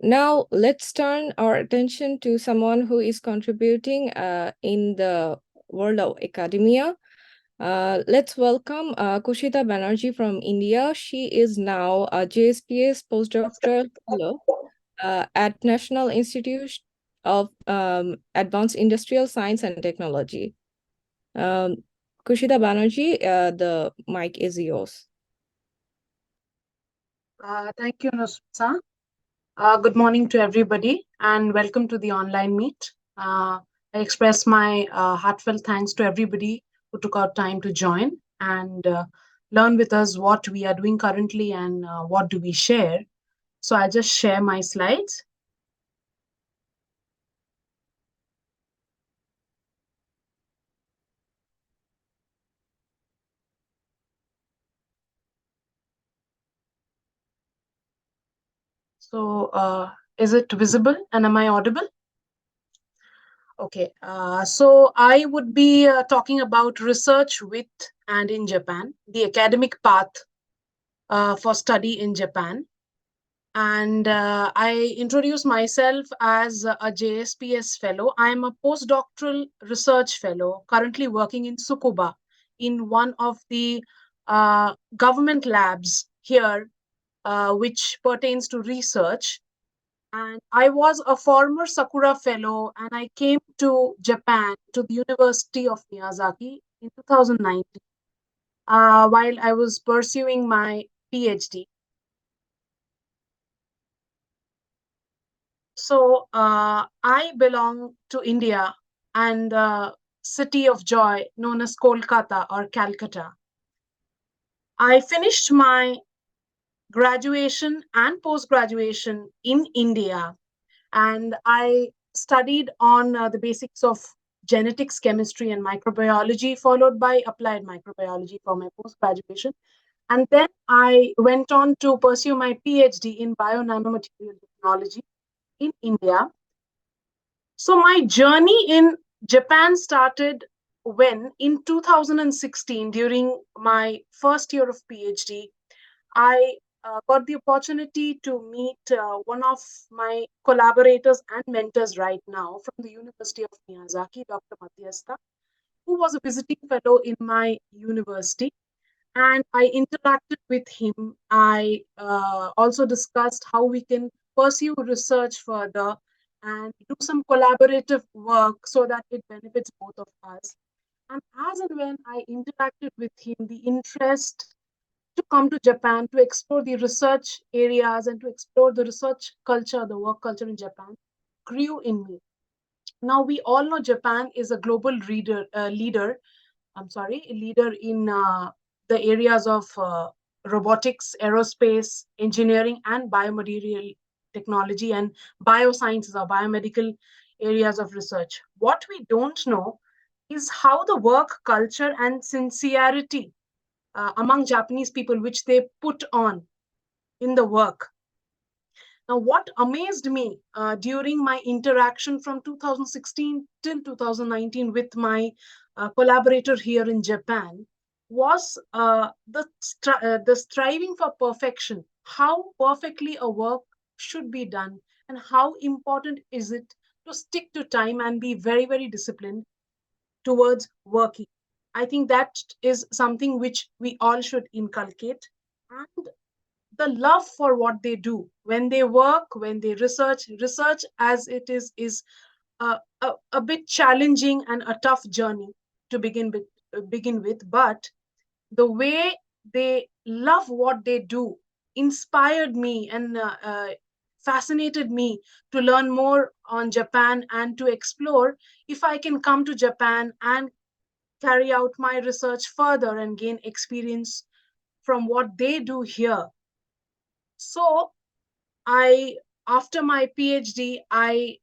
Now let's turn our attention to someone who is contributing in the world of academia. Let's welcome Kushita Banerjee from India. She is now a JSPS postdoctoral fellow at National Institute of Advanced Industrial Science and Technology. Um, Kushita Banerjee, the mic is yours. Thank you, Nusra. Good morning to everybody and welcome to the online meet. I express my heartfelt thanks to everybody who took out time to join and learn with us what we are doing currently and what do we share. So I just share my slides. So is it visible and am I audible? Okay, so I would be talking about research with and in Japan, the academic path for study in Japan. And I introduce myself as a JSPS fellow. I'm a postdoctoral research fellow currently working in Tsukuba in one of the government labs here, which pertains to research. And I was a former Sakura fellow, and I came to Japan to the University of Miyazaki in 2019 while I was pursuing my PhD. So I belong to India and the city of joy known as Kolkata or Calcutta. I finished my graduation and post graduation in India, and I studied on the basics of genetics, chemistry, and microbiology, followed by applied microbiology for my post graduation. And then I went on to pursue my PhD in bio-nanomaterial technology in India. So my journey in Japan started when in 2016 during my first year of PhD, I got the opportunity to meet one of my collaborators and mentors right now from the University of Miyazaki, Dr. Mathiasta, who was a visiting fellow in my university. And I interacted with him. I also discussed how we can pursue research further and do some collaborative work so that it benefits both of us. And as and when I interacted with him, the interest to come to Japan to explore the research areas and to explore the research culture, the work culture in Japan, grew in me. Now we all know Japan is a global leader. Leader in the areas of robotics, aerospace, engineering, and biomaterial technology and biosciences or biomedical areas of research. What we don't know is how the work culture and sincerity among Japanese people, which they put on in the work. Now, what amazed me during my interaction from 2016 till 2019 with my collaborator here in Japan was the striving for perfection, how perfectly a work should be done, and how important is it to stick to time and be very, very disciplined towards working. I think that is something which we all should inculcate. And the love for what they do when they work, when they research as it is a bit challenging and a tough journey to begin with, but the way they love what they do inspired me and fascinated me to learn more on Japan and to explore if I can come to Japan and carry out my research further and gain experience from what they do here. So I, after my PhD, I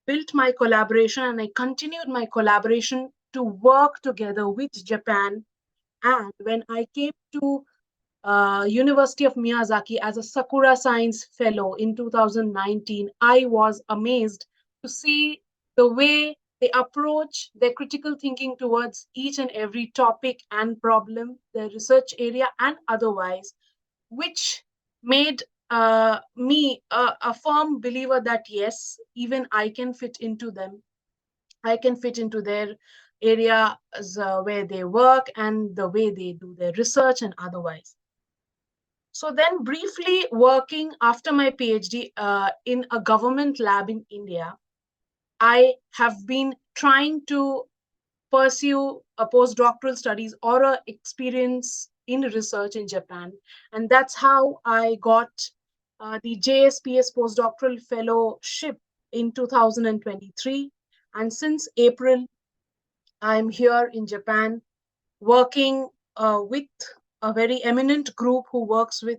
built my collaboration and I continued my collaboration to work together with Japan. And when I came to University of Miyazaki as a Sakura Science Fellow in 2019, I was amazed to see the way they approach their critical thinking towards each and every topic and problem, their research area and otherwise, which made me a firm believer that yes, even I can fit into them. I can fit into their areas where they work and the way they do their research and otherwise. So then, briefly working after my PhD in a government lab in India, I have been trying to pursue a postdoctoral studies or a experience in research in Japan, and that's how I got the JSPS postdoctoral fellowship in 2023. And since April, I'm here in Japan working with a very eminent group who works with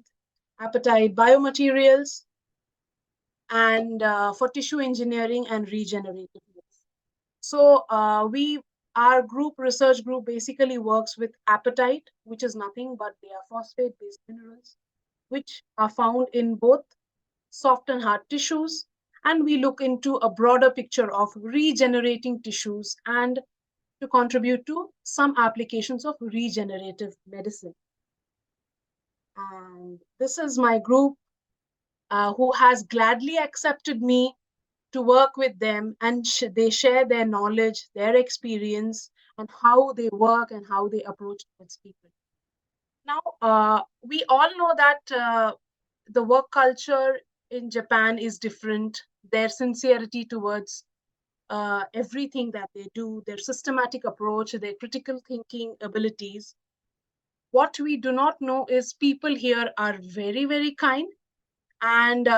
appetite biomaterials and for tissue engineering and regenerative medicine. So our group, research group, basically works with apatite, which is nothing but they are phosphate-based minerals, which are found in both soft and hard tissues. And we look into a broader picture of regenerating tissues and to contribute to some applications of regenerative medicine. And this is my group who has gladly accepted me to work with them, and they share their knowledge, their experience, and how they work and how they approach towards people. Now, we all know that the work culture in Japan is different. Their sincerity towards everything that they do, their systematic approach, their critical thinking abilities. What we do not know is people here are very, very kind, and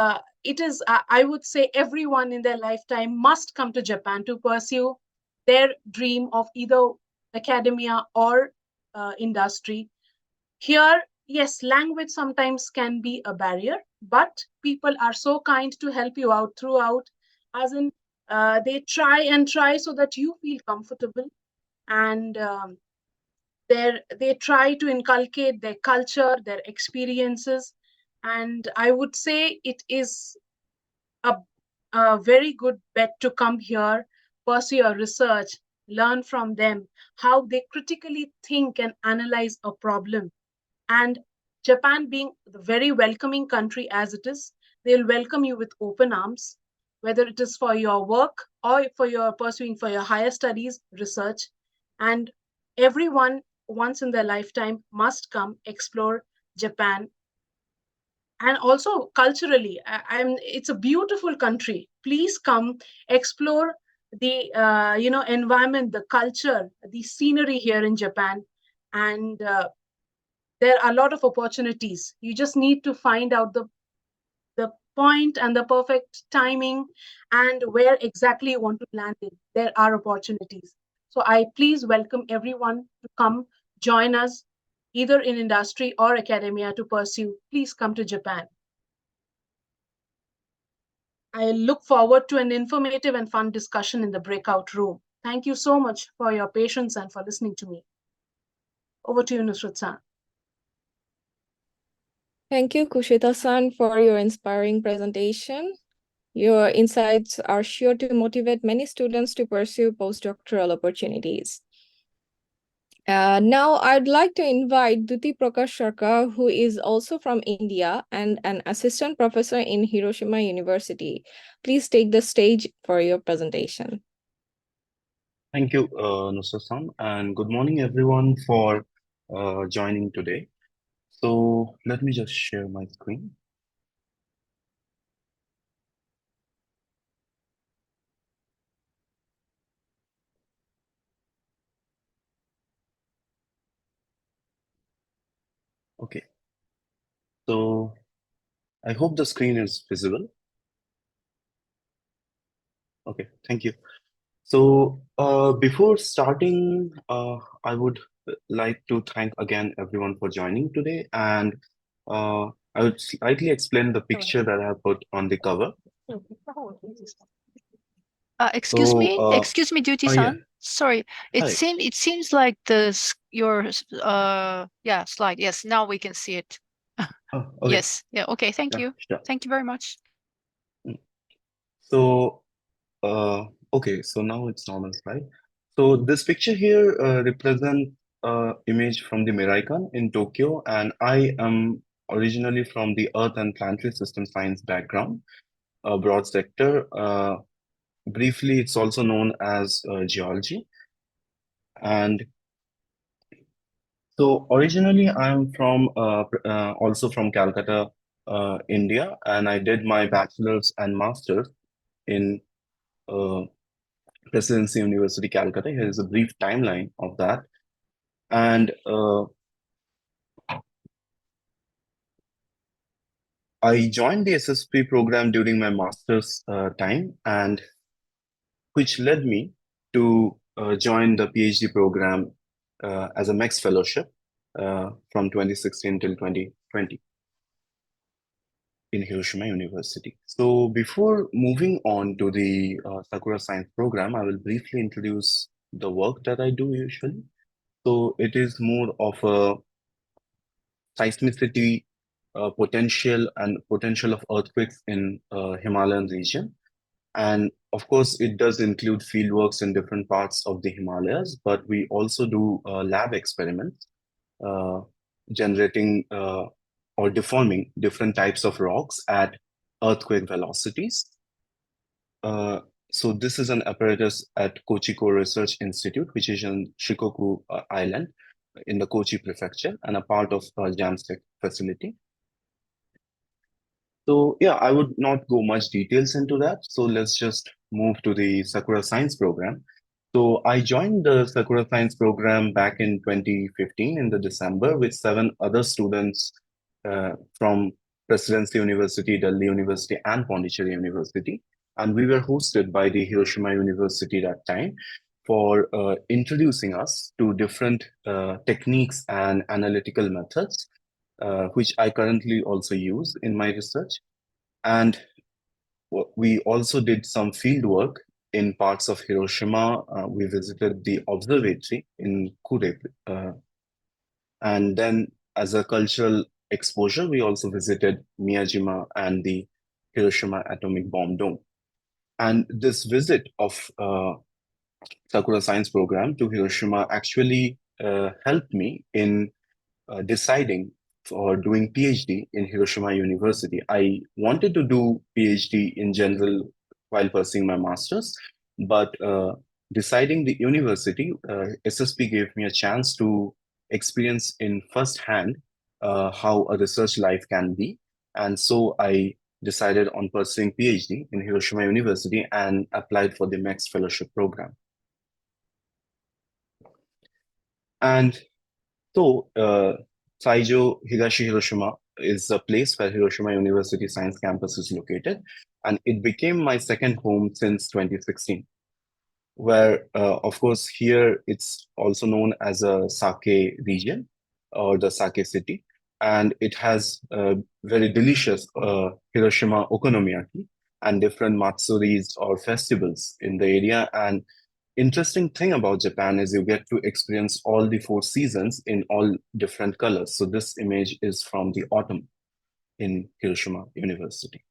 it is I would say everyone in their lifetime must come to Japan to pursue their dream of either academia or industry. Here, yes, language sometimes can be a barrier, but people are so kind to help you out throughout, as in they try and try so that you feel comfortable, and they try to inculcate their culture, their experiences. And I would say it is a, a very good bet to come here, pursue your research, learn from them how they critically think and analyze a problem. And Japan, being the very welcoming country as it is, they'll welcome you with open arms, whether it is for your work or for your pursuing for your higher studies, research. And everyone once in their lifetime must come explore Japan. And also culturally, it's a beautiful country. Please come explore the environment, the culture, the scenery here in Japan. And there are a lot of opportunities. You just need to find out the point and the perfect timing and where exactly you want to land in. There are opportunities. So I please welcome everyone to come join us either in industry or academia to pursue. Please come to Japan. I look forward to an informative and fun discussion in the breakout room. Thank you so much for your patience and for listening to me. Over to you, Nusrat-san. Thank you, Kushita-san, for your inspiring presentation. Your insights are sure to motivate many students to pursue postdoctoral opportunities. Now, I'd like to invite Duti Prakash Sharkar, who is also from India and an assistant professor in Hiroshima University. Please take the stage for your presentation. Thank you, Nusa-san, and good morning, everyone, for joining today. So let me just share my screen. Okay. So I hope the screen is visible. Okay, thank you. So before starting, I would like to thank again everyone for joining today, and I would slightly explain the picture that I have put on the cover. Excuse me, So, excuse me, yeah. Duty-san. Sorry, it Hi. seems like your slide. Yes, now we can see it. Oh, okay. Yes, yeah, okay, thank Yeah, you. sure. Thank you very much. So, okay, so now it's normal slide. So this picture here represents image from the Miraikan in Tokyo, and I am originally from the Earth and Planetary System Science background, a broad sector. Briefly, it's also known as geology. And so originally, I'm from also from Calcutta, India, and I did my bachelor's and master's in uh, Presidency University, Calcutta. Here is a brief timeline of that. And I joined the SSP program during my master's time, and which led me to join the PhD program as a MEX fellowship from 2016 till 2020 in Hiroshima University. So before moving on to the Sakura Science program, I will briefly introduce the work that I do usually. So it is more of a seismicity potential of earthquakes in Himalayan region. And of course, it does include fieldworks in different parts of the Himalayas, but we also do lab experiments uh, generating or deforming different types of rocks at earthquake velocities. So this is an apparatus at Kochi Core Research Institute, which is in Shikoku Island in the Kochi prefecture and a part of JAMSTEC facility. So yeah, I would not go much details into that. So let's just move to the Sakura Science program. So I joined the Sakura Science program back in 2015 in the December with 7 other students from Presidency University, Delhi University, and Pondicherry University. And we were hosted by the Hiroshima University that time for introducing us to different techniques and analytical methods, which I currently also use in my research. And we also did some field work in parts of Hiroshima. We visited the observatory in Kure. And then as a cultural exposure, we also visited Miyajima and the Hiroshima Atomic Bomb Dome. And this visit of Sakura Science program to Hiroshima actually helped me in deciding for doing PhD in Hiroshima University. I wanted to do PhD in general while pursuing my master's, but deciding the university, SSP gave me a chance to experience in firsthand how a research life can be. And so I decided on pursuing PhD in Hiroshima University and applied for the MEX fellowship program. And so Saijo Higashi Hiroshima is a place where Hiroshima University Science Campus is located, and it became my second home since 2016, where, of course, here it's also known as a sake region or the sake city, and it has very delicious Hiroshima okonomiyaki and different matsuris or festivals in the area. And interesting thing about Japan is you get to experience all the 4 seasons in all different colors. So this image is from the autumn in Hiroshima University.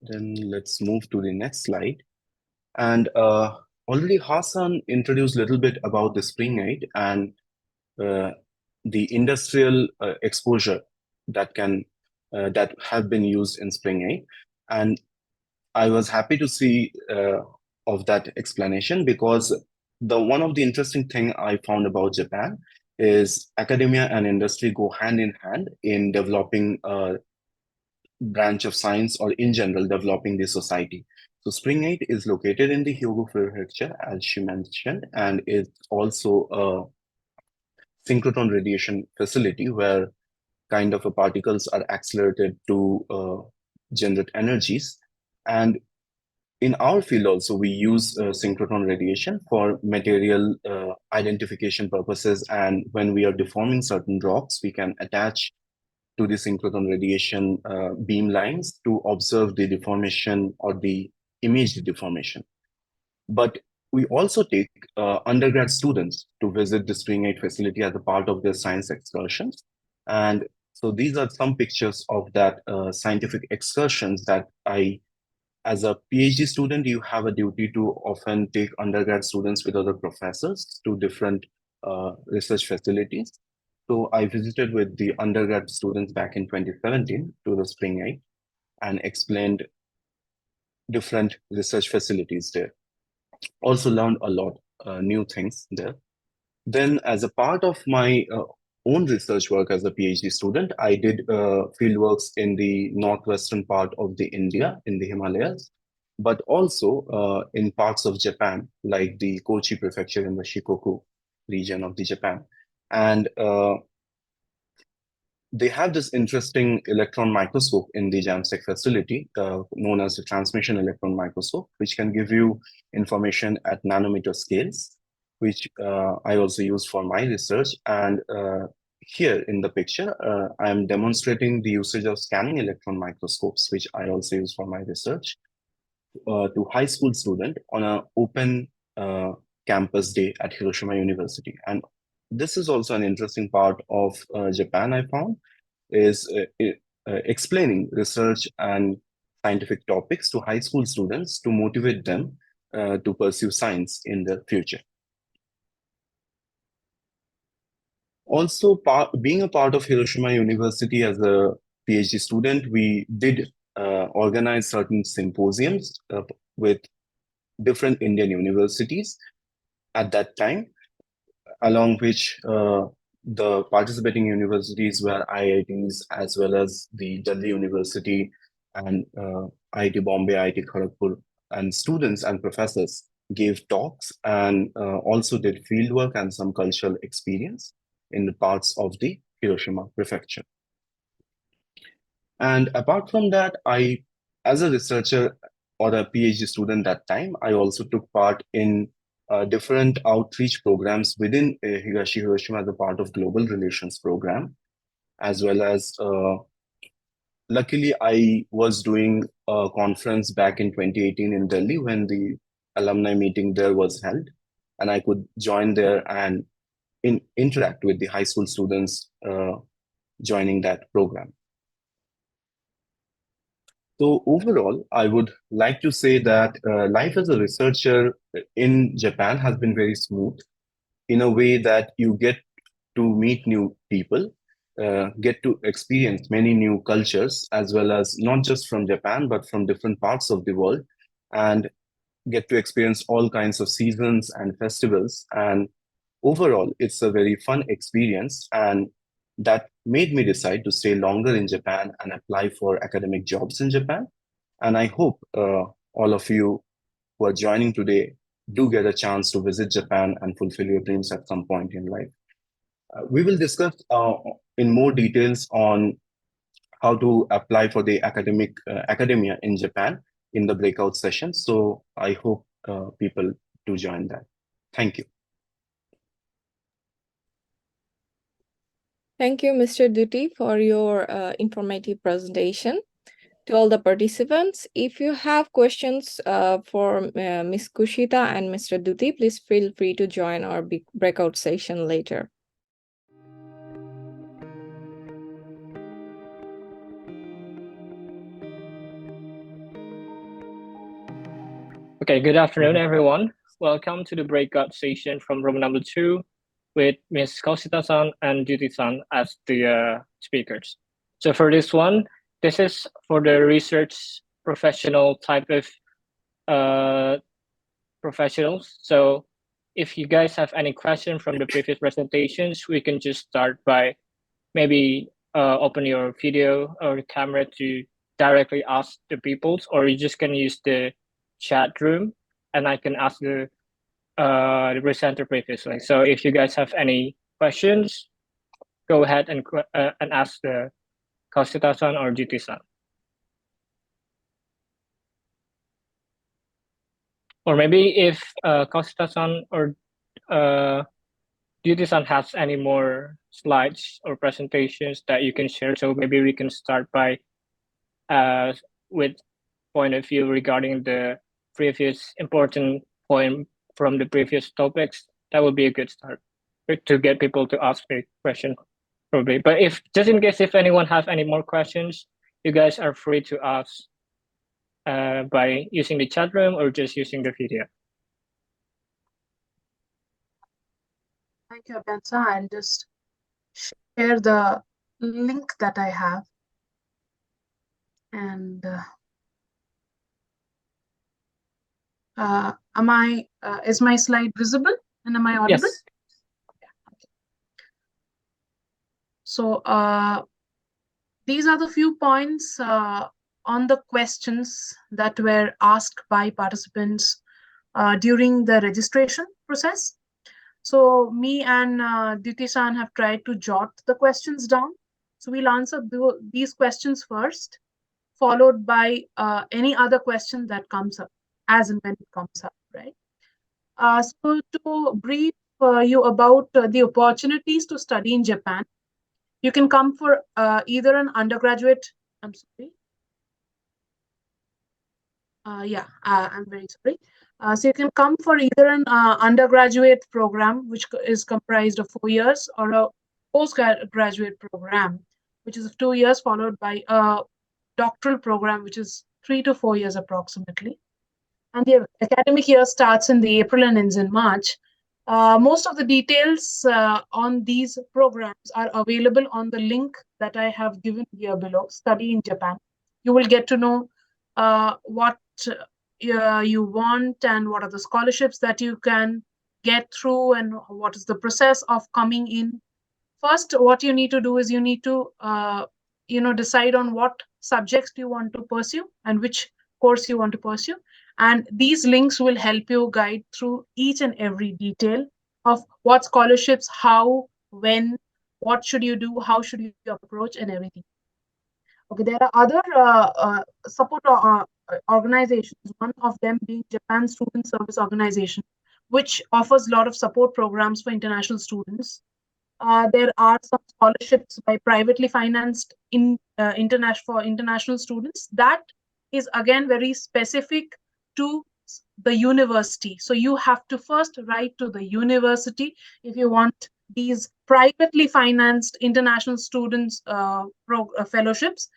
Then let's move to the next slide. And already Hassan introduced a little bit about the Spring 8 and the industrial exposure that can that have been used in Spring 8. And I was happy to see of that explanation, because one of the interesting thing I found about Japan is academia and industry go hand in hand in developing a branch of science, or in general developing the society. So Spring 8 is located in the Hyogo prefecture, as she mentioned, and is also a synchrotron radiation facility where kind of particles are accelerated to generate energies. And in our field also, we use synchrotron radiation for material identification purposes. And when we are deforming certain rocks, we can attach to the synchrotron radiation beam lines to observe the deformation or the image deformation. But we also take undergrad students to visit the Spring 8 facility as a part of their science excursions. And so these are some pictures of that scientific excursions that as a PhD student, you have a duty to often take undergrad students with other professors to different research facilities. So I visited with the undergrad students back in 2017 to the Spring 8 and explained different research facilities there. Also learned a lot new things there. Then, as a part of my own research work as a PhD student, I did fieldworks in the northwestern part of the India, in the Himalayas, but also in parts of Japan, like the Kochi prefecture in the Shikoku region of the Japan. And they have this interesting electron microscope in the JAMSTEC facility, known as the transmission electron microscope, which can give you information at nanometer scales, which I also use for my research. And here in the picture, I am demonstrating the usage of scanning electron microscopes, which I also use for my research, to high school student on an open campus day at Hiroshima University. And this is also an interesting part of Japan, I found, is explaining research and scientific topics to high school students to motivate them to pursue science in the future. Also, being a part of Hiroshima University as a PhD student, we did organize certain symposiums with different Indian universities at that time, along which the participating universities were IITs as well as the Delhi University and IIT Bombay, IIT Kharagpur, and students and professors gave talks and also did fieldwork and some cultural experience in the parts of the Hiroshima prefecture. And apart from that, I, as a researcher or a PhD student that time, I also took part in different outreach programs within Hiroshima as a part of global relations program, as well as luckily I was doing a conference back in 2018 in Delhi when the alumni meeting there was held, and I could join there and interact with the high school students joining that program. So overall, I would like to say that life as a researcher in Japan has been very smooth in a way that you get to meet new people, get to experience many new cultures, as well as not just from Japan, but from different parts of the world, and get to experience all kinds of seasons and festivals. And overall, it's a very fun experience. And that made me decide to stay longer in Japan and apply for academic jobs in Japan. And I hope all of you who are joining today do get a chance to visit Japan and fulfill your dreams at some point in life. We will discuss in more details on how to apply for the academia in Japan in the breakout session. So I hope people do join that. Thank you. Thank you, Mr. Duty, for your informative presentation. To all the participants, if you have questions for Ms. Kushita and Mr. Duty, please feel free to join our breakout session later. Okay, good afternoon, everyone. Welcome to the breakout session from room number 2 with Ms. Koshita-san and Duty-san as the speakers. So for this one, this is for the research professional type of professionals. So if you guys have any question from the previous presentations, we can just start by maybe open your video or camera to directly ask the people, or you just can use the chat room and I can ask the presenter previously. So if you guys have any questions, go ahead and ask the Koshita-san or Duty-san. Or maybe if Koshita-san or Duty-san has any more slides or presentations that you can share, so maybe we can start by with point of view regarding the previous important point from the previous topics. That would be a good start to get people to ask a question, probably. But if just in case if anyone have any more questions, you guys are free to ask by using the chat room or just using the video. Hi, Thank you, Abensa. I'll just share the link that I have. And is my slide visible and am I audible? Yes. So these are the few points on the questions that were asked by participants during the registration process. So me and Diti-san have tried to jot the questions down. So we'll answer these questions first, followed by any other question that comes up as and when it comes up, right? So to brief you about the opportunities to study in Japan, you can come for either an undergraduate, I'm sorry. I'm very sorry. So you can come for either an undergraduate program, which is comprised of 4 years, or a postgraduate program, which is 2 years, followed by a doctoral program, which is 3 to 4 years approximately. And the academic year starts in the April and ends in March. Most of the details on these programs are available on the link that I have given here below, Study in Japan. You will get to know what you want and what are the scholarships that you can get through and what is the process of coming in. First, what you need to do is you need to decide on what subjects you want to pursue and which course you want to pursue. And these links will help you guide through each and every detail of what scholarships, how, when, what should you do, how should you approach, and everything. Okay, there are other support organizations, one of them being Japan Student Service Organization, which offers a lot of support programs for international students. There are some scholarships by privately financed for international students. That is again very specific to the university. So you have to first write to the university if you want these privately financed international students fellowships.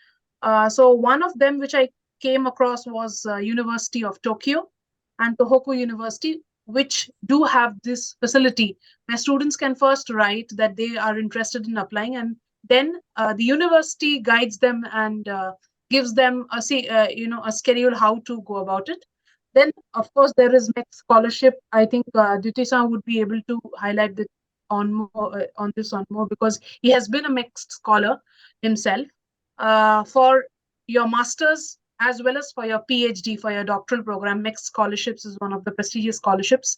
So one of them which I came across was University of Tokyo and Tohoku University, which do have this facility where students can first write that they are interested in applying, and then the university guides them and gives them a schedule how to go about it. Then, of course, there is MEX scholarship. I think Duty-san would be able to highlight this on more because he has been a MEX scholar himself. For your master's as well as for your PhD, for your doctoral program, MEX scholarships is one of the prestigious scholarships.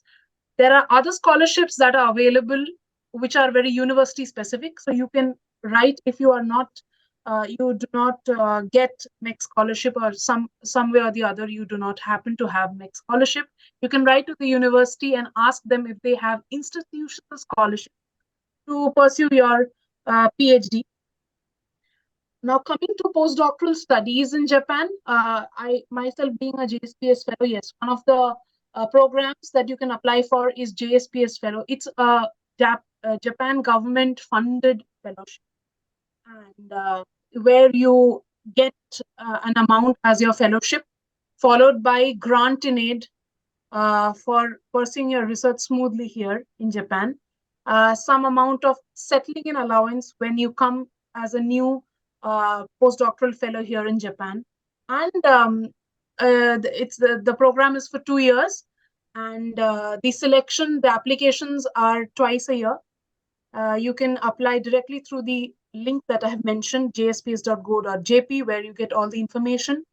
There are other scholarships that are available, which are very university specific. So you can write if you are not, you do not get MEX scholarship, or some way or the other you do not happen to have MEX scholarship. You can write to the university and ask them if they have institutional scholarship to pursue your PhD. Now, coming to postdoctoral studies in Japan, I myself being a JSPS fellow, yes, one of the programs that you can apply for is JSPS fellow. It's a Japan government funded fellowship, and where you get an amount as your fellowship, followed by grant in aid for pursuing your research smoothly here in Japan. Some amount of settling in allowance when you come as a new postdoctoral fellow here in Japan, and the program is for 2 years, and the applications are twice a year. You can apply directly through the link that I have mentioned, jsps.go.jp, where you get all the information.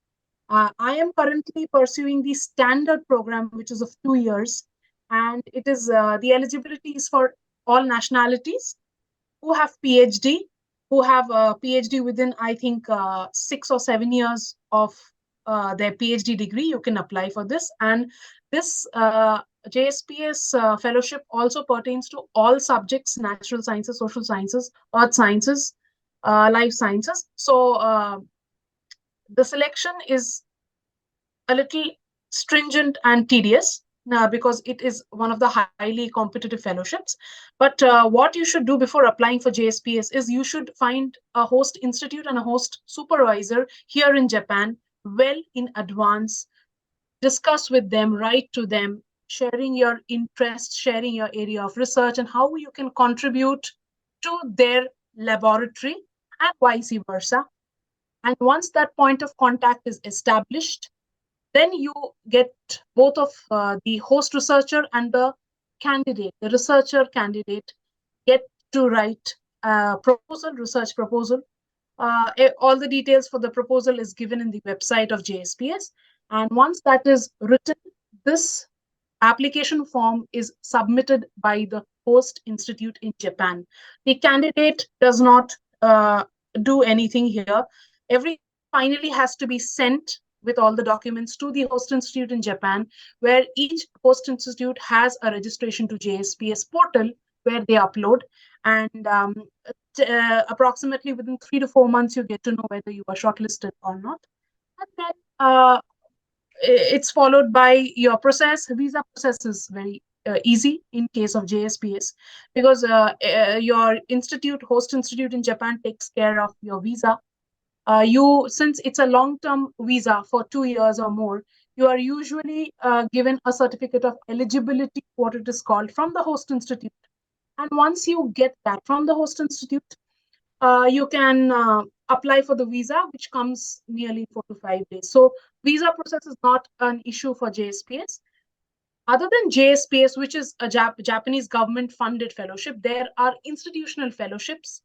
I am currently pursuing the standard program, which is of 2 years, and it is the eligibility is for all nationalities who have PhD, who have a PhD within, I think, 6 or 7 years of their PhD degree. You can apply for this. And this JSPS fellowship also pertains to all subjects: natural sciences, social sciences, earth sciences, life sciences. So the selection is a little stringent and tedious because it is one of the highly competitive fellowships. But what you should do before applying for JSPS is you should find a host institute and a host supervisor here in Japan well in advance. Discuss with them, write to them, sharing your interests, sharing your area of research, and how you can contribute to their laboratory and vice versa. And once that point of contact is established, then you get both of the host researcher and the candidate, the researcher candidate, get to write a proposal, research proposal. All the details for the proposal is given in the website of JSPS. And once that is written, this application form is submitted by the host institute in Japan. The candidate does not do anything here. Everything finally has to be sent with all the documents to the host institute in Japan, where each host institute has a registration to JSPS portal where they upload. And approximately within 3 to 4 months, you get to know whether you are shortlisted or not. And then it's followed by your process. Visa process is very easy in case of JSPS, because your institute, host institute in Japan, takes care of your visa. Since it's a long-term visa for 2 years or more, you are usually given a certificate of eligibility, what it is called, from the host institute. And once you get that from the host institute, you can apply for the visa, which comes nearly 4 to 5 days. So visa process is not an issue for JSPS. Other than JSPS, which is a Japanese government-funded fellowship, there are institutional fellowships,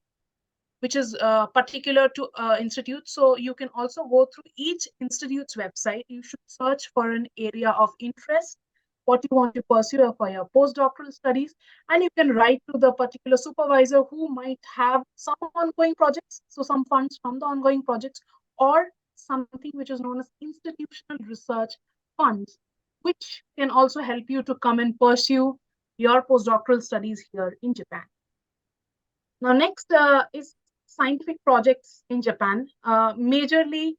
which is particular to institutes. So you can also go through each institute's website. You should search for an area of interest, what you want to pursue for your postdoctoral studies, and you can write to the particular supervisor who might have some ongoing projects, so some funds from the ongoing projects, or something which is known as institutional research funds, which can also help you to come and pursue your postdoctoral studies here in Japan. Now, next is scientific projects in Japan. Majorly,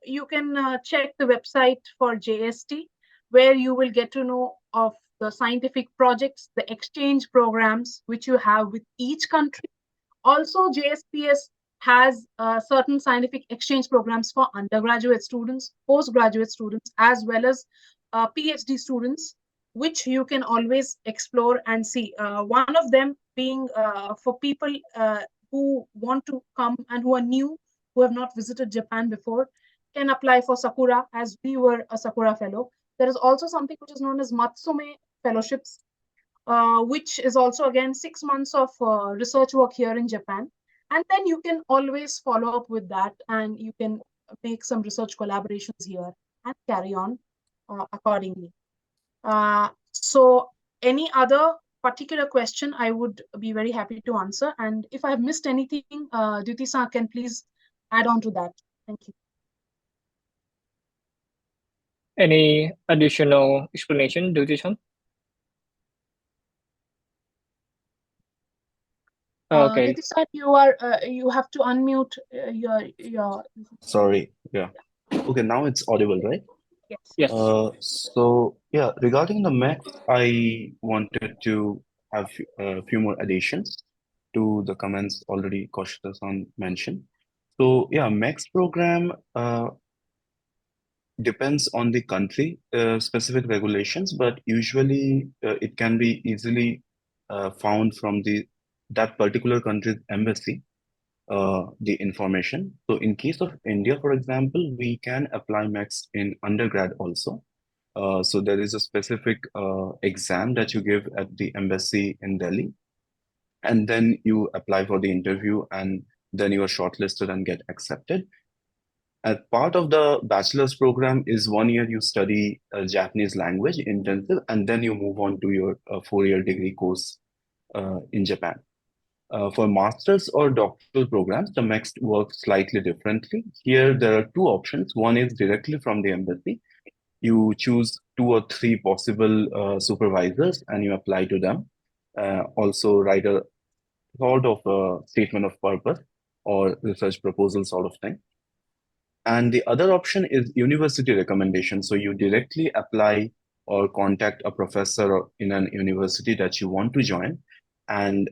you can check the website for JST, where you will get to know of the scientific projects, the exchange programs which you have with each country. Also, JSPS has certain scientific exchange programs for undergraduate students, postgraduate students, as well as PhD students, which you can always explore and see. One of them being for people who want to come and who are new, who have not visited Japan before, can apply for Sakura, as we were a Sakura fellow. There is also something which is known as Matsume fellowships, which is also, again, 6 months of research work here in Japan. And then you can always follow up with that, and you can make some research collaborations here and carry on accordingly. So any other particular question, I would be very happy to answer. And if I've missed anything, Duti-san can please add on to that. Thank you. Any additional explanation, Duty-san? Okay. Duti-san, you have to unmute your. Sorry. Yeah. Okay, now it's audible, right? Yes. Yes. So yeah, regarding the max, I wanted to have a few more additions to the comments already Kaushika-san mentioned. So yeah, max program depends on the country specific regulations, but usually it can be easily found from that particular country's embassy, the information. So in case of India, for example, we can apply max in undergrad also. So there is a specific exam that you give at the embassy in Delhi, and then you apply for the interview, and then you are shortlisted and get accepted. As part of the bachelor's program is 1 year you study Japanese language intensive, and then you move on to your 4-year degree course in Japan. For master's or doctoral programs, the MEXT works slightly differently. Here, there are 2 options. One is directly from the embassy. You choose 2 or 3 possible supervisors and you apply to them. Also write a sort of a statement of purpose or research proposal sort of thing. And the other option is university recommendation. So you directly apply or contact a professor in an university that you want to join and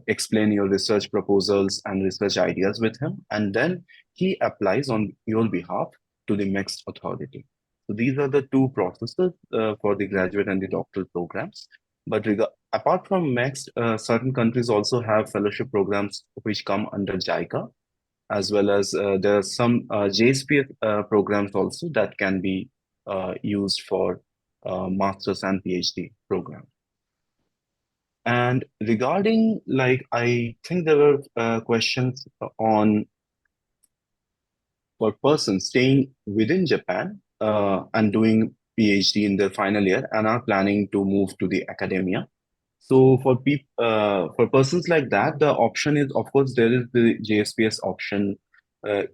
explain your research proposals and research ideas with him. And then he applies on your behalf to the MEXT authority. So these are the two processes for the graduate and the doctoral programs. But apart from MEXT, certain countries also have fellowship programs which come under JICA, as well as there are some JSPF programs also that can be used for master's and PhD programs. And regarding, like, I think there were questions on for persons staying within Japan and doing PhD in their final year and are planning to move to the academia. So for persons like that, the option is, of course, there is the JSPS option.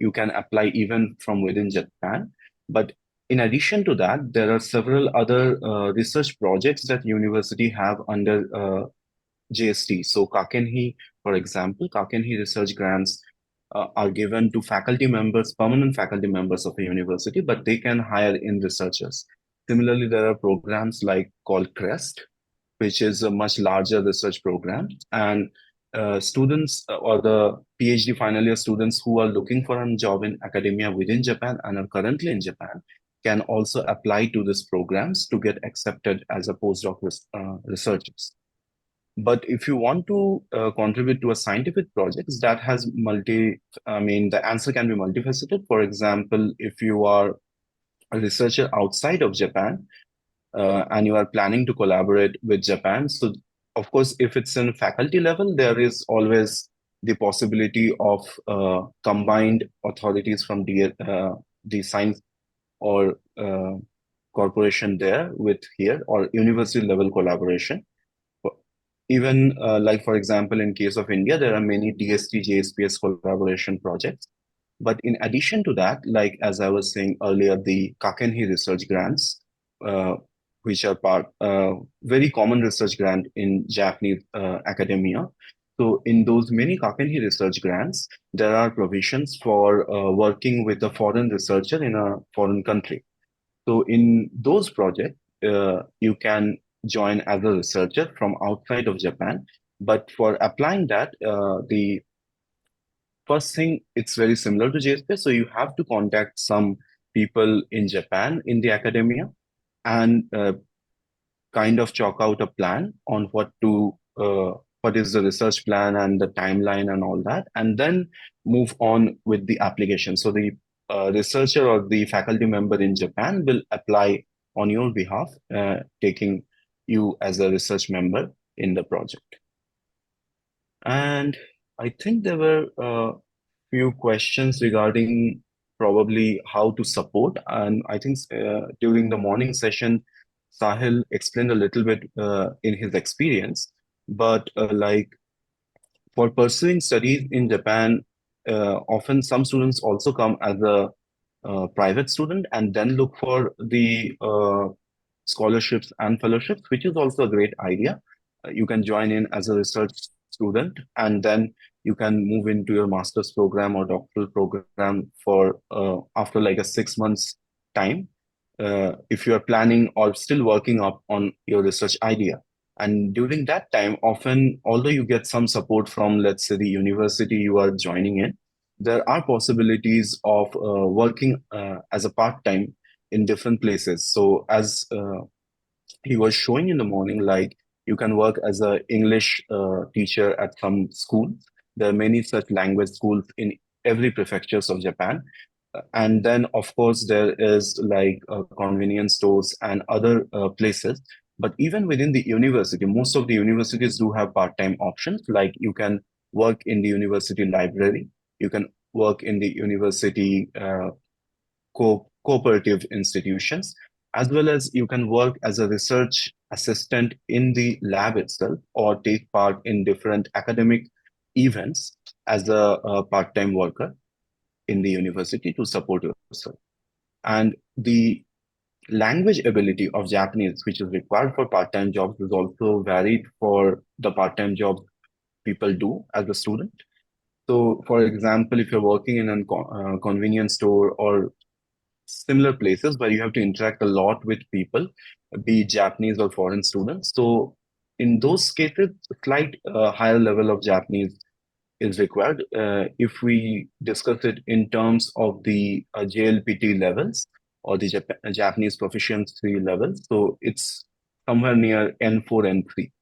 You can apply even from within Japan. But in addition to that, there are several other research projects that university have under JST. So Kakenhi, for example, Kakenhi research grants are given to faculty members, permanent faculty members of a university, but they can hire in researchers. Similarly, there are programs like called CREST, which is a much larger research program. And students or the PhD final year students who are looking for a job in academia within Japan and are currently in Japan can also apply to these programs to get accepted as a postdoc researchers. But if you want to contribute to a scientific project that has the answer can be multifaceted. For example, if you are a researcher outside of Japan, and you are planning to collaborate with Japan. So, of course, if it's in faculty level, there is always the possibility of combined authorities from the science or corporation there with here, or university level collaboration. Even like, for example, in case of India, there are many DST, JSPS collaboration projects. But in addition to that, like as I was saying earlier, the Kakenhi research grants, which are very common research grant in Japanese academia. So in those many Kakenhi research grants, there are provisions for working with a foreign researcher in a foreign country. So in those projects, you can join as a researcher from outside of Japan. But for applying that, the first thing, it's very similar to JSPS. So you have to contact some people in Japan in the academia and kind of chalk out a plan on what is the research plan and the timeline and all that, and then move on with the application. So the researcher or the faculty member in Japan will apply on your behalf, taking you as a research member in the project. And I think there were a few questions regarding probably how to support. And I think during the morning session, Sahil explained a little bit in his experience. But like for pursuing studies in Japan, often some students also come as a private student and then look for the scholarships and fellowships, which is also a great idea. You can join in as a research student, and then you can move into your master's program or doctoral program for after like a 6 months time, if you are planning or still working up on your research idea. And during that time, often, although you get some support from, let's say, the university you are joining in, there are possibilities of working as a part-time in different places. So as he was showing in the morning, like you can work as an English teacher at some schools. There are many such language schools in every prefectures of Japan. And then, of course, there is like convenience stores and other places. But even within the university, most of the universities do have part-time options. Like you can work in the university library, you can work in the university cooperative institutions, as well as you can work as a research assistant in the lab itself or take part in different academic events as a part-time worker in the university to support yourself. And the language ability of Japanese, which is required for part-time jobs, is also varied for the part-time jobs people do as a student. So, for example, if you're working in a convenience store or similar places where you have to interact a lot with people, be it Japanese or foreign students. So, in those cases, a slight higher level of Japanese is required. If we discuss it in terms of the JLPT levels, or the Japanese proficiency level. So it's somewhere near N4, N3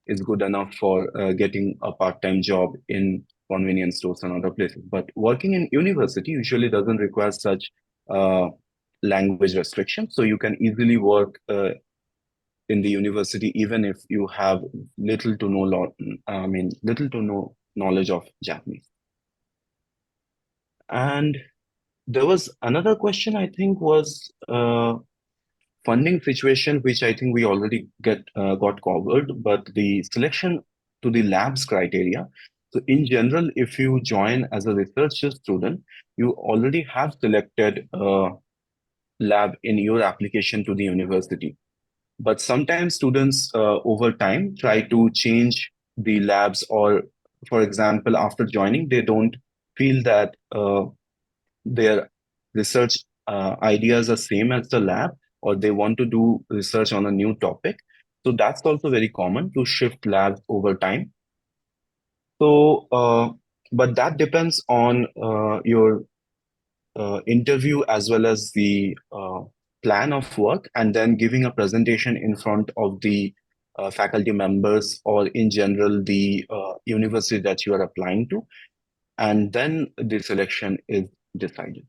is good enough for getting a part-time job in convenience stores and other places. But working in university usually doesn't require such language restrictions. So you can easily work in the university even if you have little to no knowledge of Japanese. And there was another question, I think, was funding situation, which I think we already got covered, but the selection to the labs criteria. So in general, if you join as a research student, you already have selected a lab in your application to the university. But sometimes students over time try to change the labs, or for example, after joining, they don't feel that their research ideas are same as the lab, or they want to do research on a new topic. So that's also very common to shift labs over time. So, but that depends on your interview as well as the plan of work, and then giving a presentation in front of the faculty members, or in general the university that you are applying to, and then the selection is decided.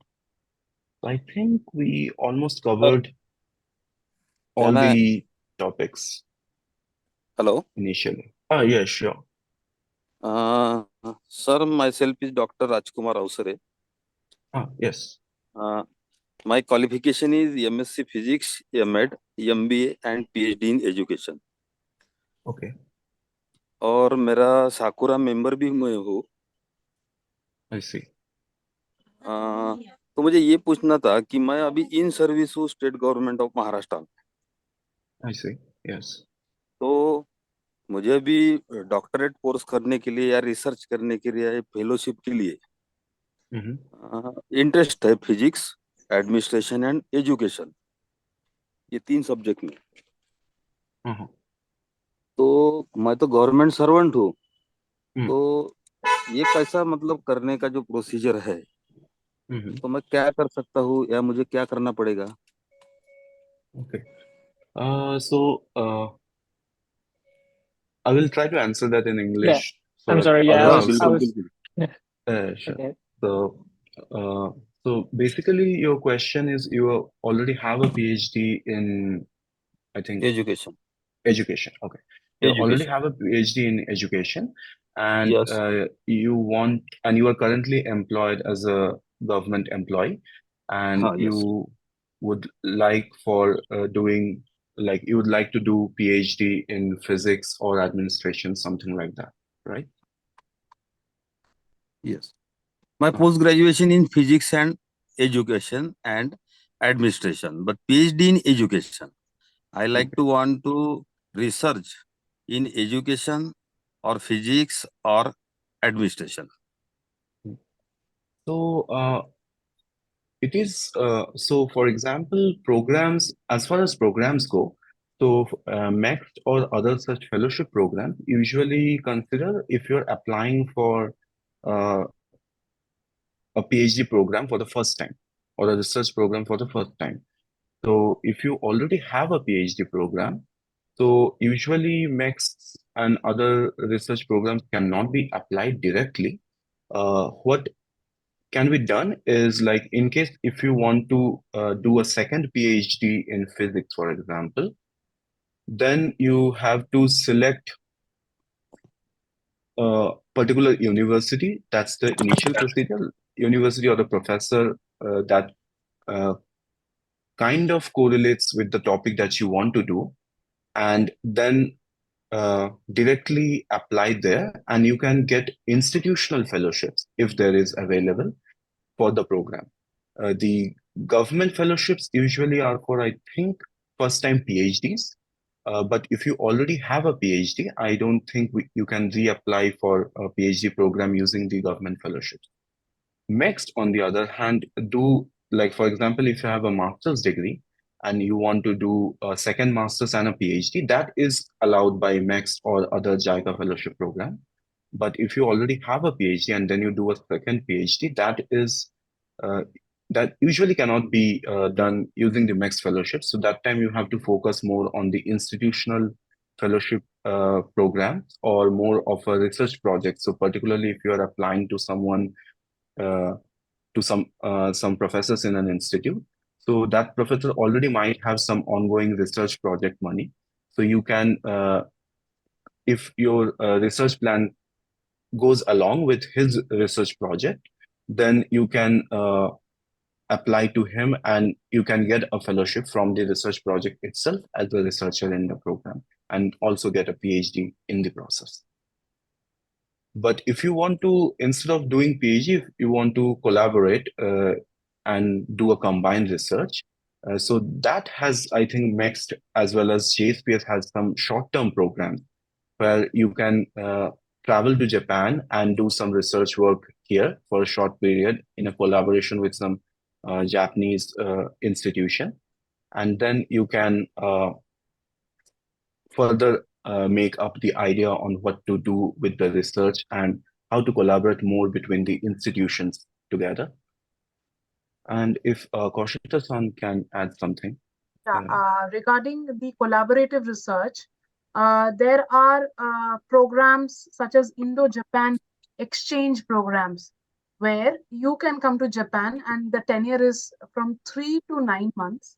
I think we almost covered all Can I? the topics Hello. initially. Oh, yeah, sure. Sir, myself is Dr. Rajkumar Avsare. Yes. My qualification is MSc Physics, MEd, MBA and PhD in Education. Okay. और मेरा साकुरा member भी मैं हूँ. I see. तो मुझे ये पूछना था कि मैं अभी इन सर्विस हूँ state government of Maharashtra. I see. Yes. तो मुझे भी डॉक्टरेट कोर्स करने के लिए या रिसर्च करने के लिए, फेलोशिप के लिए इंटरेस्ट है फिजिक्स, एडमिनिस्ट्रेशन एंड एजुकेशन, ये 3 सब्जेक्ट में. तो मैं तो गवर्नमेंट सर्वेंट हूँ. तो ये कैसा मतलब करने का जो प्रोसीजर है, तो मैं क्या कर सकता हूँ या मुझे क्या करना पड़ेगा? Okay. So I will try to answer that in English. So I'm that sorry. Yeah, others I also. was. Sure. Okay. So basically, your question is you already have a PhD in, I think, Education. Okay. You already Education. have a PhD in education, and Yes. you are currently employed as a government employee, and Yes. you would like for doing, like, you would like to do PhD in physics or administration, something like that, right? Yes. My post graduation in physics and education and administration, but PhD in education. I like to want to research in education or physics or administration. So it is so, for example, programs, as far as programs go, so MEXT or other such fellowship programs usually consider if you're applying for uh, a PhD program for the first time, or a research program for the first time. So if you already have a PhD program, so usually MEXT and other research programs cannot be applied directly. What can be done is, like, in case if you want to do a second PhD in physics, for example, then you have to select a particular university. That's the initial procedure. University or the professor that kind of correlates with the topic that you want to do, and then directly apply there, and you can get institutional fellowships if there is available for the program. The government fellowships usually are for, I think, first-time PhDs. But if you already have a PhD, I don't think you can reapply for a PhD program using the government fellowships. MEXT, on the other hand, like, for example, if you have a master's degree and you want to do a second master's and a PhD, that is allowed by MEXT or other JICA fellowship program. But if you already have a PhD and then you do a second PhD, that is that usually cannot be done using the MEX fellowship. So that time you have to focus more on the institutional fellowship programs or more of a research project. So particularly if you are applying to someone, to some professors in an institute, so that professor already might have some ongoing research project money. So you can, if your research plan goes along with his research project, then you can apply to him and you can get a fellowship from the research project itself as a researcher in the program and also get a PhD in the process. But if you want to, instead of doing PhD, if you want to collaborate and do a combined research, so that has, I think, MEXT as well as JSPS has some short-term programs where you can travel to Japan and do some research work here for a short period in a collaboration with some Japanese institution. And then you can further make up the idea on what to do with the research and how to collaborate more between the institutions together. And if Kaushita-san can add something. Regarding the collaborative research, there are programs such as Indo-Japan exchange programs, where you can come to Japan and the tenure is from 3 to 9 months.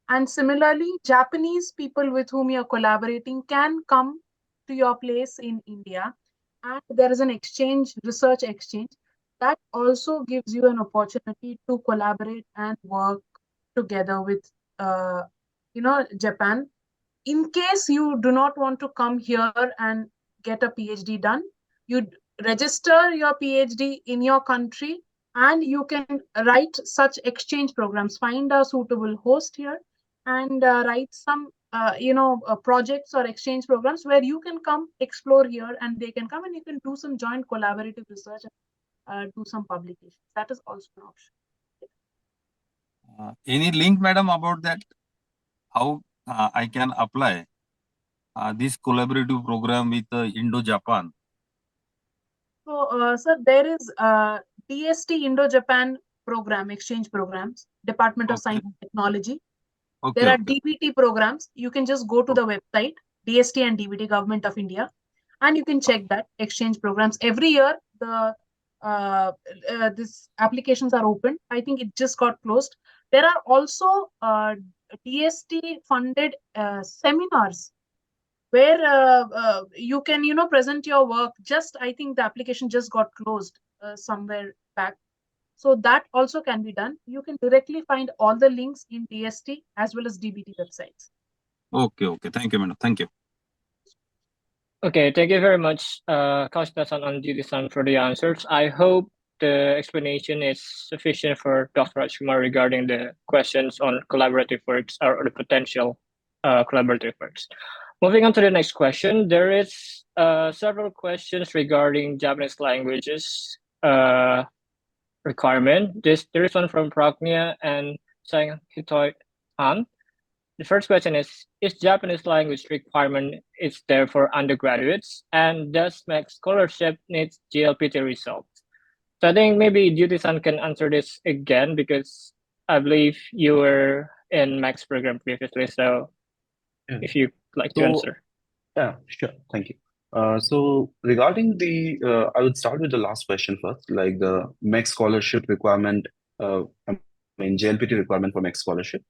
And similarly, Japanese people with whom you're collaborating can come to your place in India, and there is an exchange, research exchange, that also gives you an opportunity to collaborate and work together with Japan. In case you do not want to come here and get a PhD done, you register your PhD in your country and you can write such exchange programs, find a suitable host here and write some projects or exchange programs where you can come explore here and they can come and you can do some joint collaborative research and do some publications. That is also an option. Any link, madam, about that? How I can apply this collaborative program with Indo-Japan? So, sir, there is DST Indo-Japan program, exchange programs, Department of Science and Technology. There are DBT programs. You can just go to the website, DST and DBT, Government of India, and you can check that exchange programs. Every year, these applications are open. I think it just got closed. There are also DST funded seminars where you can, present your work. I think the application just got closed somewhere back. So that also can be done. You can directly find all the links in DST as well as DBT websites. Okay. Thank you, madam. Thank you. Okay, thank you very much, Kaushita-san and Jyoti-san, for the answers. I hope the explanation is sufficient for Dr. Rajkumar regarding the questions on collaborative works or the potential collaborative works. Moving on to the next question, there is several questions regarding Japanese languages requirement. There is one from Pragnya and Sang Hitoy Han. The first question is Japanese language requirement is there for undergraduates, and does MEX scholarship need JLPT results? So I think maybe Jyoti-san can answer this again because I believe you were in MEX program previously. So if you'd like to answer. Yeah, sure. Thank you. So regarding the, I would start with the last question first, like the MEX scholarship requirement, JLPT requirement for MEX scholarship.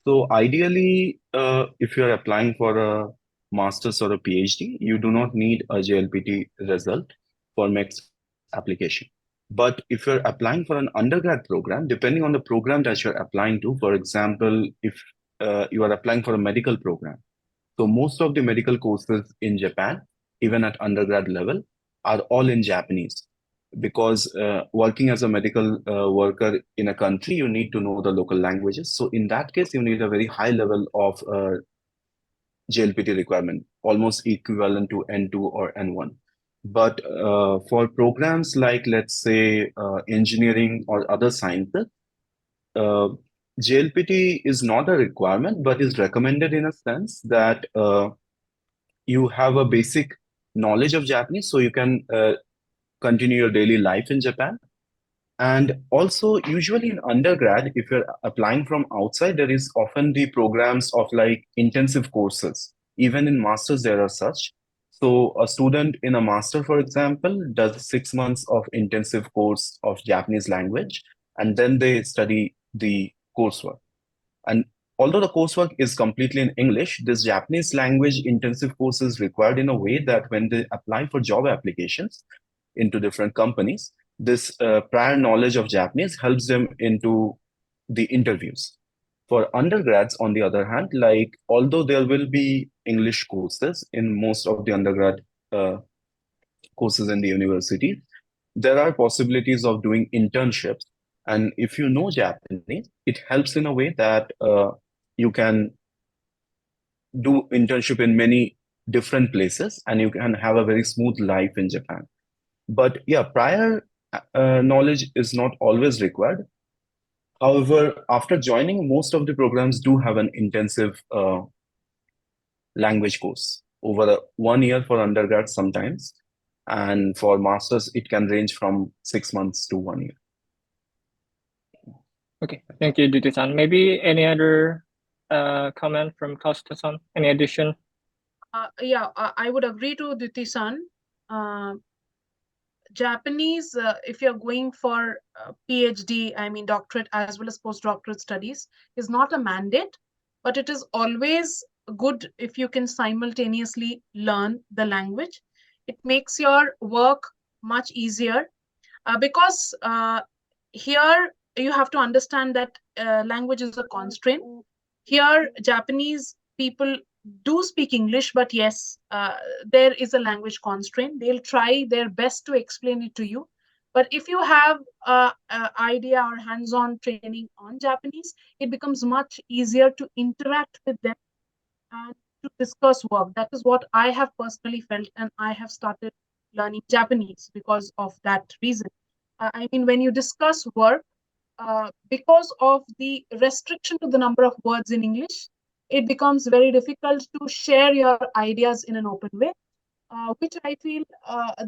So ideally, if you're applying for a master's or a PhD, you do not need a JLPT result for MEX application. But if you're applying for an undergrad program, depending on the program that you're applying to, for example, if you are applying for a medical program, so most of the medical courses in Japan, even at undergrad level, are all in Japanese. Because working as a medical worker in a country, you need to know the local languages. So in that case, you need a very high level of JLPT requirement, almost equivalent to N2 or N1. But for programs like, let's say, engineering or other sciences, JLPT is not a requirement, but is recommended in a sense that you have a basic knowledge of Japanese, so you can continue your daily life in Japan. And also, usually in undergrad, if you're applying from outside, there is often the programs of like intensive courses. Even in masters, there are such. So a student in a master, for example, does 6 months of intensive course of Japanese language, and then they study the coursework. And although the coursework is completely in English, this Japanese language intensive course is required in a way that when they apply for job applications into different companies, this prior knowledge of Japanese helps them into the interviews. For undergrads, on the other hand, like although there will be English courses in most of the undergrad uh, courses in the university, there are possibilities of doing internships. And if you know Japanese, it helps in a way that you can do internship in many different places and you can have a very smooth life in Japan. But yeah, prior knowledge is not always required. However, after joining, most of the programs do have an intensive language course over 1 year for undergrad sometimes. And for masters, it can range from 6 months to 1 year. Okay, thank you, Duty-san. Maybe any other comment from Costa-san? Any addition? Yeah, I would agree to Diti-san. Japanese, if you're going for PhD, I mean doctorate as well as postdoctorate studies, is not a mandate, but it is always good if you can simultaneously learn the language. It makes your work much easier because here you have to understand that language is a constraint. Here, Japanese people do speak English, but yes, there is a language constraint. They'll try their best to explain it to you. But if you have an idea or hands-on training on Japanese, it becomes much easier to interact with them and to discuss work. That is what I have personally felt, and I have started learning Japanese because of that reason. I mean, when you discuss work, because of the restriction to the number of words in English, it becomes very difficult to share your ideas in an open way, which I feel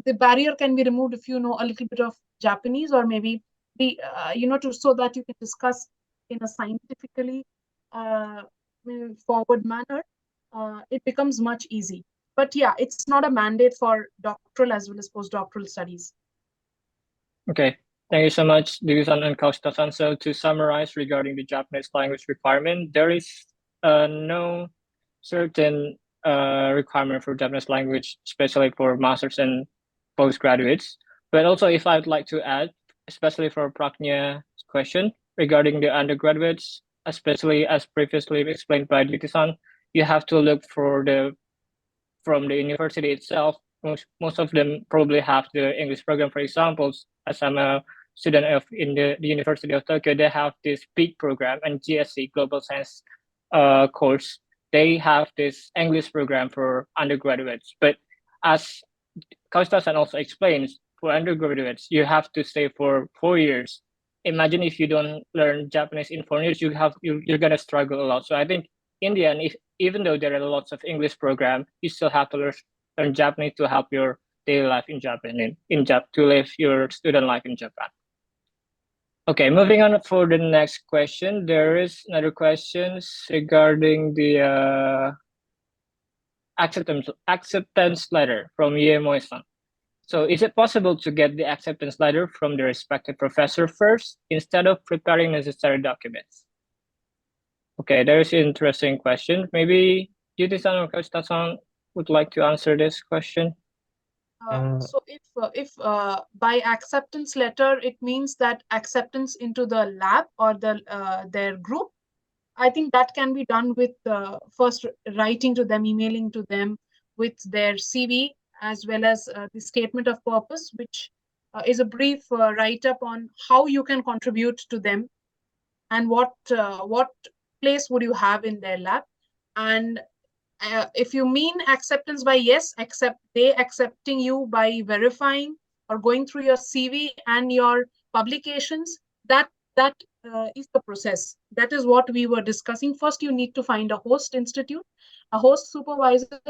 the barrier can be removed if you know a little bit of Japanese, or maybe so that you can discuss in a scientifically forward manner. It becomes much easy. But yeah, it's not a mandate for doctoral as well as postdoctoral studies. Okay, thank you so much, Duty-san and Costa-san. So to summarize regarding the Japanese language requirement, there is no certain requirement for Japanese language, especially for masters and postgraduates. But also, if I'd like to add, especially for Praknya question regarding the undergraduates, especially as previously explained by Duty-san, you have to look for from the university itself. Most of them probably have the English program. For example, as I'm a student in the University of Tokyo, they have this big program and GSC Global Science course. They have this English program for undergraduates. But as Costa-san also explains, for undergraduates, you have to stay for 4 years. Imagine if you don't learn Japanese in 4 years, you're gonna struggle a lot. So I think in the end, even though there are lots of English program, you still have to learn Japanese to help your daily life in Japan, to live your student life in Japan. Okay, moving on for the next question. There is another question regarding the acceptance letter from Yemoy-san. So is it possible to get the acceptance letter from the respective professor first instead of preparing necessary documents? Okay, there's an interesting question. Maybe Yuti-san or Koshita-san would like to answer this question. So if by acceptance letter, it means that acceptance into the lab or their group, I think that can be done with first writing to them, emailing to them with their CV, as well as the statement of purpose, which is a brief write-up on how you can contribute to them and what place would you have in their lab. And if you mean acceptance by yes, they accepting you by verifying or going through your CV and your publications, that is the process. That is what we were discussing. First, you need to find a host institute, a host supervisor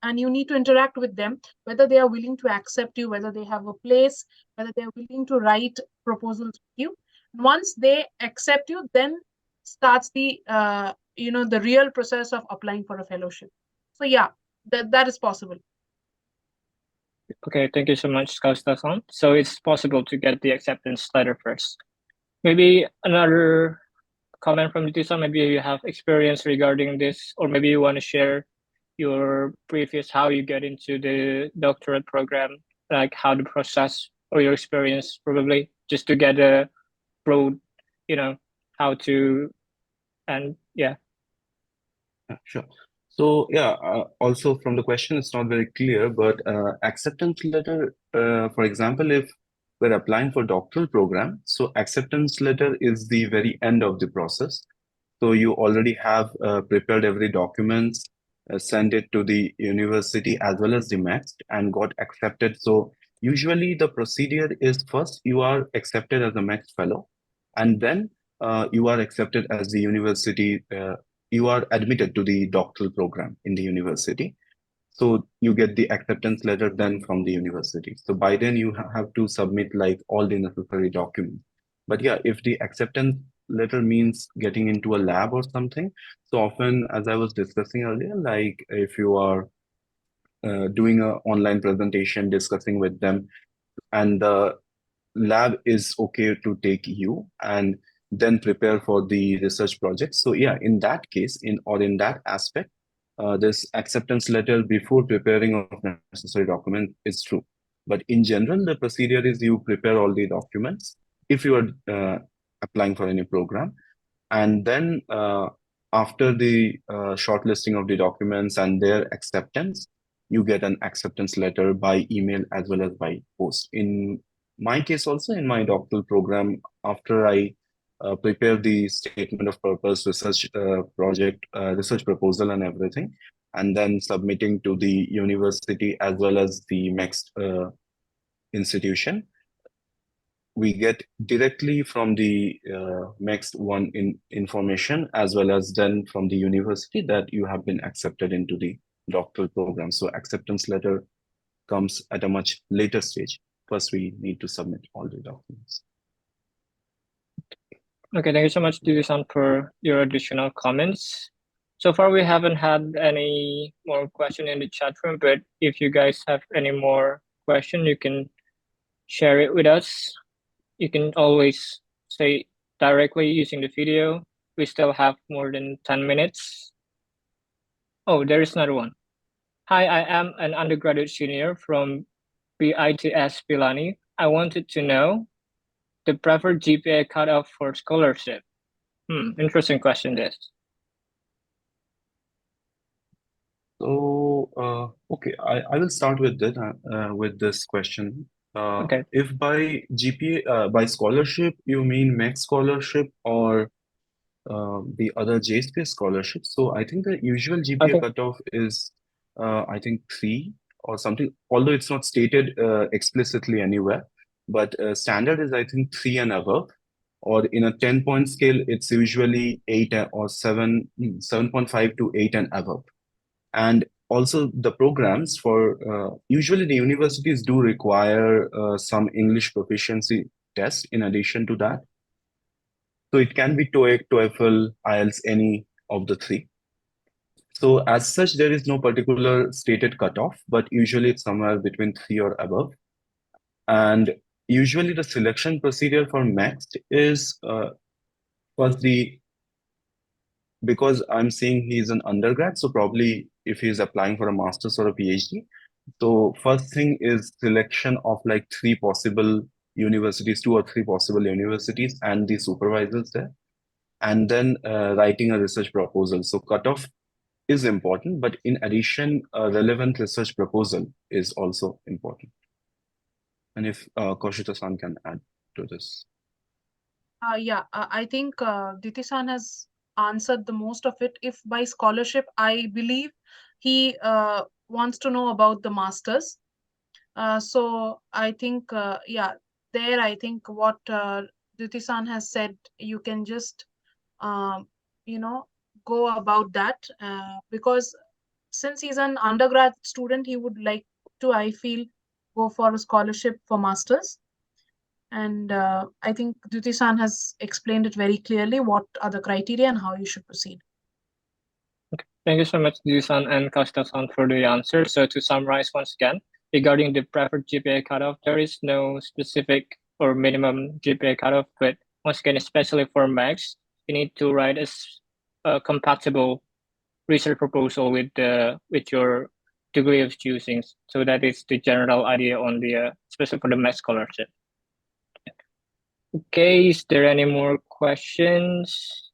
and you need to interact with them, whether they are willing to accept you, whether they have a place, whether they are willing to write proposals with you. Once they accept you, then starts the the real process of applying for a fellowship. So yeah, that is possible. Okay, thank you so much, Kausta-san. So it's possible to get the acceptance letter first. Maybe another comment from Lisa, maybe you have experience regarding this, or maybe you want to share your previous, how you get into the doctorate program, like how the process or your experience probably, just to get a broad, how to, and yeah. Sure. So yeah, also from the question, it's not very clear, but acceptance letter, for example, if we're applying for doctoral program, so acceptance letter is the very end of the process. So you already have prepared every document, sent it to the university as well as the MEXT and got accepted. So usually the procedure is first you are accepted as a MEXT fellow, and then you are accepted as the university. You are admitted to the doctoral program in the university. So you get the acceptance letter then from the university. So by then you have to submit like all the necessary documents. But yeah, if the acceptance letter means getting into a lab or something, so often, as I was discussing earlier, like if you are doing an online presentation, discussing with them, and the lab is okay to take you and then prepare for the research project. So yeah, in that case, in that aspect, this acceptance letter before preparing of necessary documents is true. But in general, the procedure is you prepare all the documents if you are applying for any program, and then after the shortlisting of the documents and their acceptance, you get an acceptance letter by email as well as by post. In my case, also in my doctoral program, after I prepare the statement of purpose, research project, research proposal, and everything, and then submitting to the university as well as the next institution, we get directly from the next one information as well as then from the university that you have been accepted into the doctoral program. So acceptance letter comes at a much later stage. First, we need to submit all the documents. Okay, thank you so much, Didi-san, for your additional comments. So far, we haven't had any more question in the chat room, but if you guys have any more question, you can share it with us. You can always say directly using the video. We still have more than 10 minutes. Oh, there is another one. Hi, I am an undergraduate senior from BITS Pilani. I wanted to know the preferred GPA cutoff for scholarship. Interesting question, this. So, okay, I will start with this question. Okay. If by GPA, by scholarship, you mean MEC scholarship or the other JSPA scholarship? So I think the usual GPA cutoff is, I think 3 or something, although it's not stated explicitly anywhere, but standard is, I think, 3 and above. Or in a 10-point scale, it's usually 8 or 7.5 to 8 and above. And also the programs for usually the universities do require some English proficiency test in addition to that. So it can be TOEIC, TOEFL, IELTS, any of the 3. So as such, there is no particular stated cutoff, but usually it's somewhere between 3 or above. And usually the selection procedure for MEXT is first because I'm seeing he's an undergrad, so probably if he's applying for a master's or a PhD, so first thing is selection of like 3 possible universities, 2 or 3 possible universities and the supervisors there, and then writing a research proposal. So cutoff is important, but in addition, a relevant research proposal is also important. And if Kaushita-san can add to this. I think Diti-san has answered the most of it. If by scholarship, I believe he wants to know about the masters. So I think, there I think what Diti-san has said, you can just, go about that because since he's an undergrad student, he would like to, I feel, go for a scholarship for masters. And I think Duty-san has explained it very clearly what are the criteria and how you should proceed. Thank you so much, Dusan and Kashta-san, for the answer. So to summarize once again, regarding the preferred GPA cutoff, there is no specific or minimum GPA cutoff, but once again, especially for max, you need to write a compatible research proposal with your degree of choosing. So that is the general idea on the especially for the max scholarship. Okay, is there any more questions?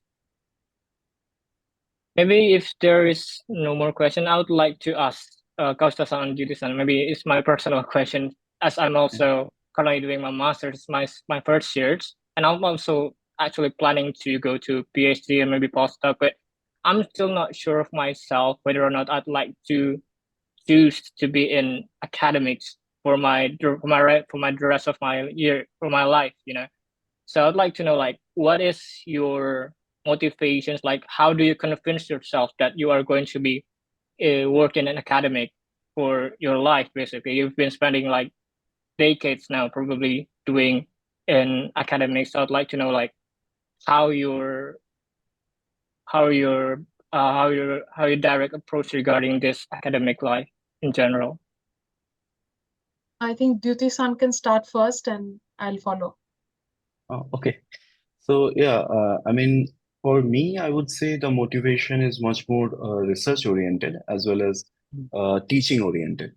Maybe if there is no more question, I would like to ask Kausta-san and Judy-san. Maybe it's my personal question, as I'm also currently doing my master's, my first years, and I'm also actually planning to go to PhD and maybe postdoc, but I'm still not sure of myself whether or not I'd like to choose to be in academics for the rest of my year for my life, you know. So I'd like to know, like, what is your motivations? Like, how do you convince yourself that you are going to be working in academic for your life? Basically, you've been spending like decades now, probably doing in academics. So I'd like to know, like, how your how your how your direct approach regarding this academic life in general. I think Duty-san can start first and I'll follow. Okay. So yeah, I mean, for me, I would say the motivation is much more research oriented as well as teaching oriented.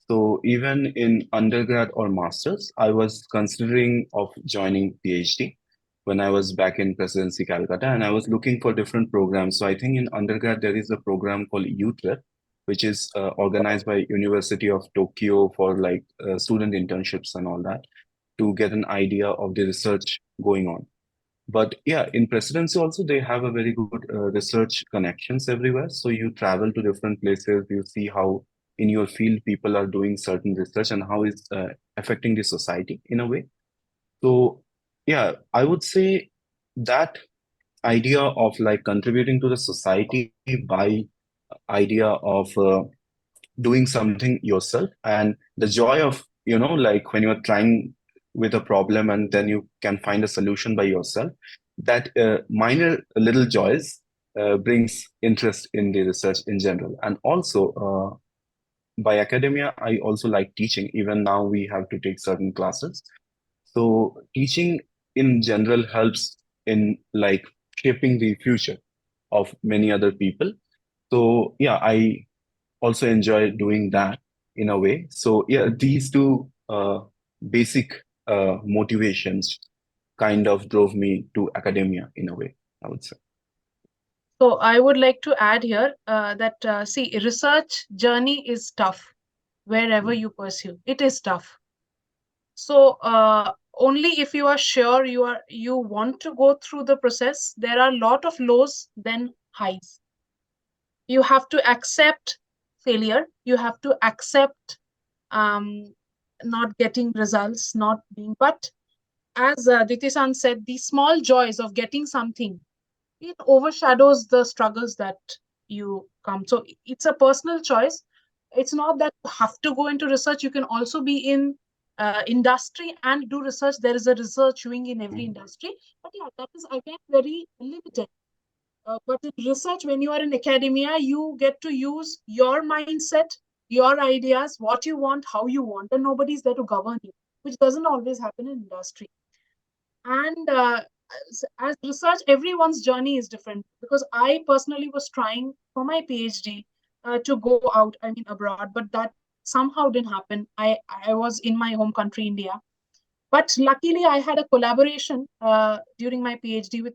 So even in undergrad or masters, I was considering of joining PhD when I was back in Presidency Calcutta, and I was looking for different programs. So I think in undergrad there is a program called UTREP, which is organized by University of Tokyo for like student internships and all that to get an idea of the research going on. But yeah, in presidency also they have a very good research connections everywhere. So you travel to different places, you see how in your field people are doing certain research and how it's affecting the society in a way. So yeah, I would say that idea of like contributing to the society by idea of doing something yourself and the joy of like when you're trying with a problem and then you can find a solution by yourself, that minor little joys brings interest in the research in general. And also by academia I also like teaching. Even now we have to take certain classes, so teaching in general helps in like shaping the future of many other people. So yeah, I also enjoy doing that in a way. So yeah, these two basic motivations kind of drove me to academia in a way, I would say. So I would like to add here that see, research journey is tough wherever you pursue. It is tough. So only if you are sure you want to go through the process, there are a lot of lows then highs. You have to accept failure. You have to accept not getting results, not being. But as Diti-san said, the small joys of getting something, it overshadows the struggles that you come. So it's a personal choice. It's not that you have to go into research. You can also be in industry and do research. There is a research wing in every industry. But yeah, that is again very limited. But in research, when you are in academia, you get to use your mindset, your ideas, what you want, how you want, and nobody's there to govern you, which doesn't always happen in industry. And as research, everyone's journey is different, because I personally was trying for my PhD to go out, I mean abroad, but that somehow didn't happen. I was in my home country, India. But luckily, I had a collaboration during my PhD with